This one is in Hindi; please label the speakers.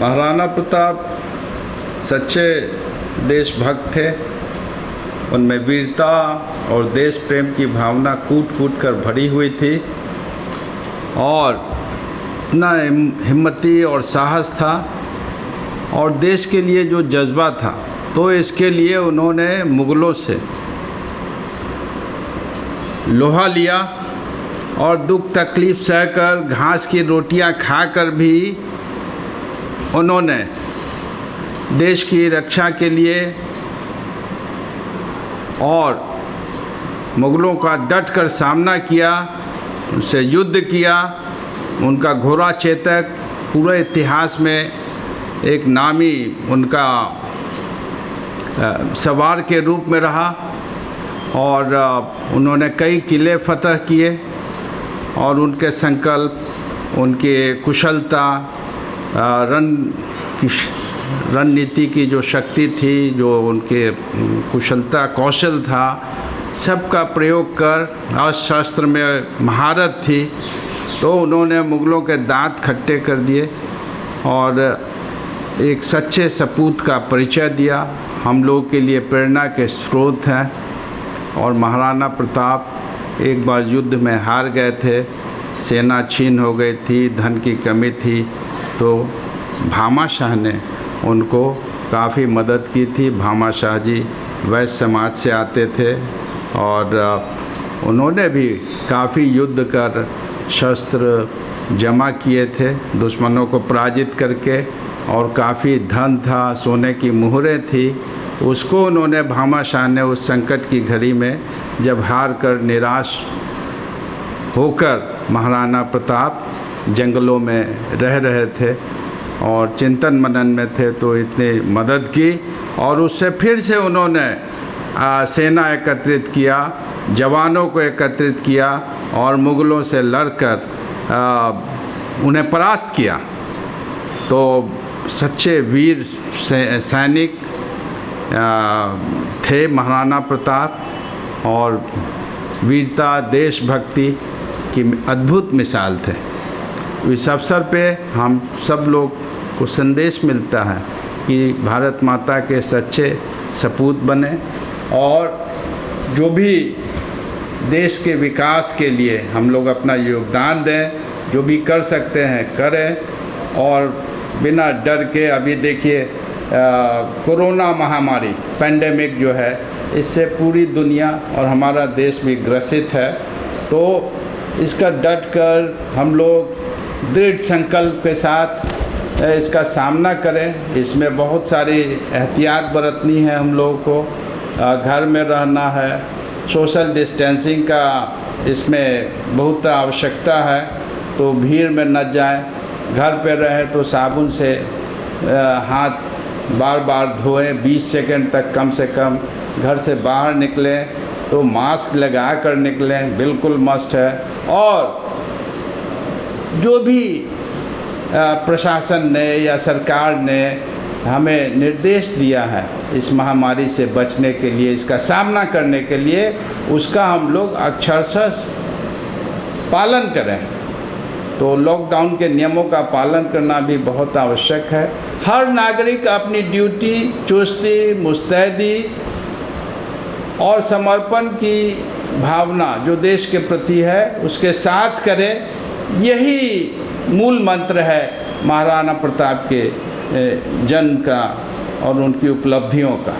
Speaker 1: महाराणा प्रताप सच्चे देशभक्त थे। उनमें वीरता और देश प्रेम की भावना कूट कूट कर भरी हुई थी और इतना हिम्मती और साहस था और देश के लिए जो जज्बा था, तो इसके लिए उन्होंने मुग़लों से लोहा लिया और दुख तकलीफ़ सहकर घास की रोटियां खाकर भी उन्होंने देश की रक्षा के लिए और मुग़लों का डट कर सामना किया, उनसे युद्ध किया। उनका घोड़ा चेतक पूरे इतिहास में एक नामी उनका सवार के रूप में रहा और उन्होंने कई किले फतह किए और उनके संकल्प, उनके कुशलता, रणनीति की जो शक्ति थी, जो उनके कुशलता कौशल था, सबका प्रयोग कर अस्त्र में महारत थी, तो उन्होंने मुग़लों के दांत खट्टे कर दिए और एक सच्चे सपूत का परिचय दिया। हम लोग के लिए प्रेरणा के स्रोत हैं। और महाराणा प्रताप एक बार युद्ध में हार गए थे, सेना छीन हो गई थी, धन की कमी थी, तो भामाशाह ने उनको काफ़ी मदद की थी। भामाशाह जी वैश्य समाज से आते थे और उन्होंने भी काफ़ी युद्ध कर शस्त्र जमा किए थे दुश्मनों को पराजित करके, और काफ़ी धन था, सोने की मुहरें थी, उसको उन्होंने भामाशाह ने उस संकट की घड़ी में जब हार कर निराश होकर महाराणा प्रताप जंगलों में रह रहे थे और चिंतन मनन में थे, तो इतनी मदद की और उससे फिर से उन्होंने सेना एकत्रित किया, जवानों को एकत्रित किया और मुग़लों से लड़कर उन्हें परास्त किया। तो सच्चे वीर सैनिक थे महाराणा प्रताप और वीरता, देशभक्ति की अद्भुत मिसाल थे। इस अवसर पे हम सब लोग को संदेश मिलता है कि भारत माता के सच्चे सपूत बने और जो भी देश के विकास के लिए हम लोग अपना योगदान दें, जो भी कर सकते हैं करें और बिना डर के। अभी देखिए कोरोना महामारी पैंडेमिक जो है, इससे पूरी दुनिया और हमारा देश भी ग्रसित है, तो इसका डट कर हम लोग दृढ़ संकल्प के साथ इसका सामना करें। इसमें बहुत सारी एहतियात बरतनी है, हम लोगों को घर में रहना है, सोशल डिस्टेंसिंग का इसमें बहुत आवश्यकता है, तो भीड़ में न जाएं, घर पे रहें तो साबुन से हाथ बार बार धोएं, 20 सेकंड तक कम से कम। घर से बाहर निकलें तो मास्क लगा कर निकलें, बिल्कुल मस्ट है। और जो भी प्रशासन ने या सरकार ने हमें निर्देश दिया है इस महामारी से बचने के लिए, इसका सामना करने के लिए, उसका हम लोग अक्षरशः पालन करें। तो लॉकडाउन के नियमों का पालन करना भी बहुत आवश्यक है। हर नागरिक अपनी ड्यूटी चुस्ती, मुस्तैदी और समर्पण की भावना जो देश के प्रति है उसके साथ करे, यही मूल मंत्र है महाराणा प्रताप के जन्म का और उनकी उपलब्धियों का।